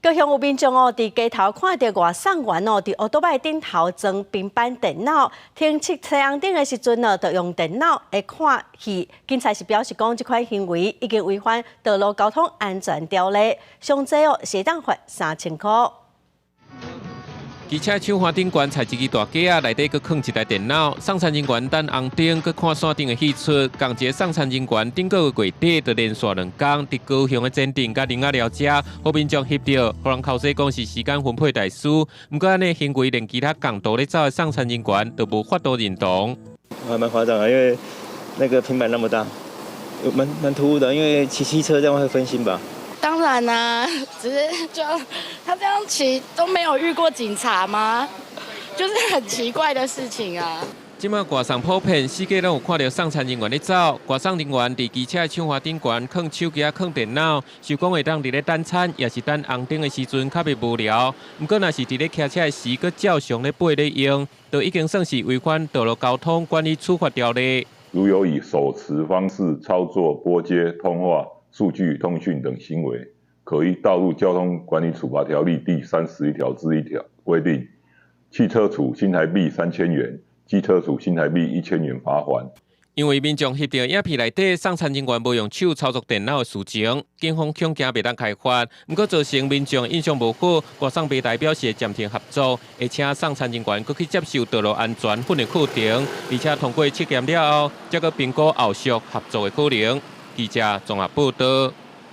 高雄有民众哦，伫街头看到外送员哦，伫乌托邦顶头装平板电脑，停车场顶的时阵呢，就用电脑来看戏。警察是表示讲，这款行为已经违反道路交通安全条例，上济哦是当罚3000块。 机车厂花顶悬踩一支大架啊，内底搁放一台电脑。送餐人员等红灯，搁看线顶的戏出。共一个送餐人员顶个月底，就连续2天伫高雄的检定甲林仔寮遮，互民众翕到，互人口说讲是时间分配大师。不过安尼行为连其他共道咧走的送餐人员都无法度认同。还蛮夸张的，因为那个平板那么大，蛮突兀的，因为骑车这样会分心吧。 当然啦、只是就他这样骑都没有遇过警察吗？就是很奇怪的事情啊。即马外送普遍，四界拢有看到送餐人员咧走。外送人员伫机车的窗花顶悬放手机、放电脑，想讲会当伫咧等餐，也是等红灯的时阵较袂无聊。不过若是伫咧骑车的时，搁照常咧爬咧用，就已经算是违反道路交通管理处罚条例。如有以手持方式操作拨接、通话、 数据通讯等行为，可依《道路交通管理处罚条例》第31条之1条规定，汽车处新台币3000元，机车处新台币1000元罚款。因为民众翕到影片内底送餐人员无用手操作电脑的事情，警方恐惊袂当开发，不过造成民众印象无好，外送别代表示暂停合作，而且送餐人员佫去接受道路安全训练课程，而且通过测验了后，才佫评估后续合作的可能。记者综合报道。